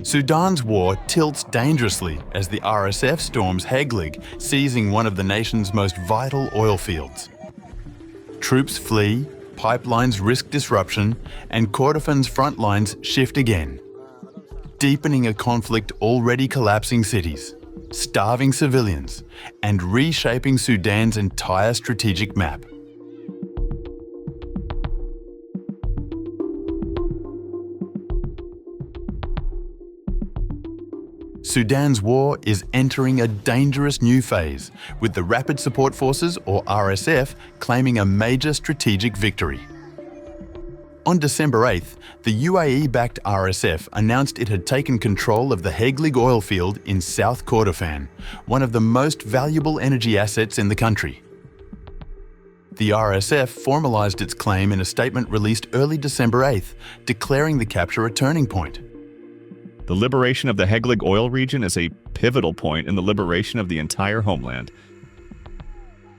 Sudan's war tilts dangerously as the RSF storms Heglig, seizing one of the nation's most vital oil fields. Troops flee, pipelines risk disruption, and Kordofan's front lines shift again, deepening a conflict already collapsing cities, starving civilians, and reshaping Sudan's entire strategic map. Sudan's war is entering a dangerous new phase, with the Rapid Support Forces, or RSF, claiming a major strategic victory. On December 8th, the UAE-backed RSF announced it had taken control of the Heglig oil field in South Kordofan, one of the most valuable energy assets in the country. The RSF formalised its claim in a statement released early December 8th, declaring the capture a turning point. The liberation of the Heglig oil region is a pivotal point in the liberation of the entire homeland.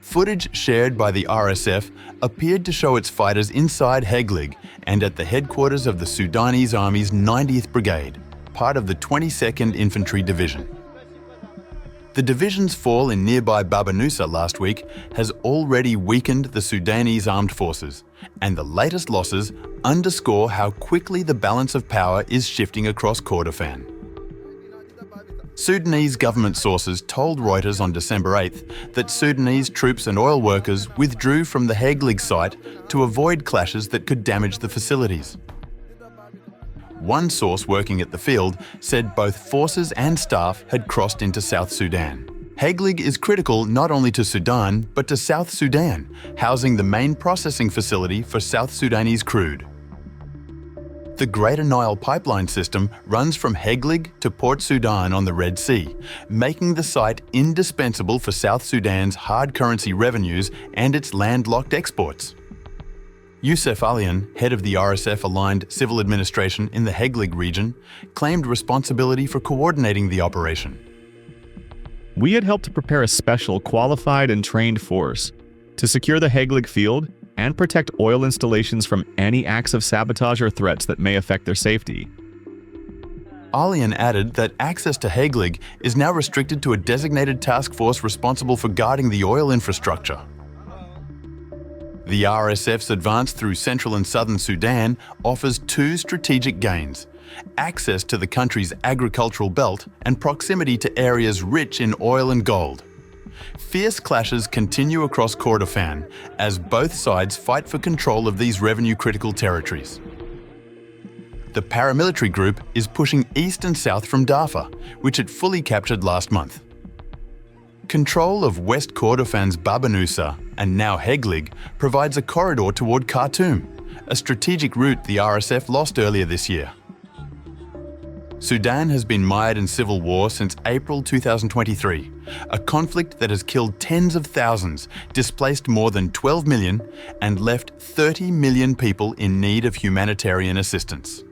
Footage shared by the RSF appeared to show its fighters inside Heglig and at the headquarters of the Sudanese Army's 90th Brigade, part of the 22nd Infantry Division. The division's fall in nearby Babanusa last week has already weakened the Sudanese armed forces, and the latest losses underscore how quickly the balance of power is shifting across Kordofan. Sudanese government sources told Reuters on December 8th that Sudanese troops and oil workers withdrew from the Heglig site to avoid clashes that could damage the facilities. One source working at the field said both forces and staff had crossed into South Sudan. Heglig is critical not only to Sudan, but to South Sudan, housing the main processing facility for South Sudanese crude. The Greater Nile pipeline system runs from Heglig to Port Sudan on the Red Sea, making the site indispensable for South Sudan's hard currency revenues and its landlocked exports. Youssef Alian, head of the RSF-aligned civil administration in the Heglig region, claimed responsibility for coordinating the operation. We had helped to prepare a special, qualified and trained force to secure the Heglig field and protect oil installations from any acts of sabotage or threats that may affect their safety. Alian added that access to Heglig is now restricted to a designated task force responsible for guarding the oil infrastructure. The RSF's advance through central and southern Sudan offers two strategic gains: access to the country's agricultural belt and proximity to areas rich in oil and gold. Fierce clashes continue across Kordofan as both sides fight for control of these revenue-critical territories. The paramilitary group is pushing east and south from Darfur, which it fully captured last month. Control of West Kordofan's Babanusa and now Heglig provides a corridor toward Khartoum, a strategic route the RSF lost earlier this year. Sudan has been mired in civil war since April 2023, a conflict that has killed tens of thousands, displaced more than 12 million, and left 30 million people in need of humanitarian assistance.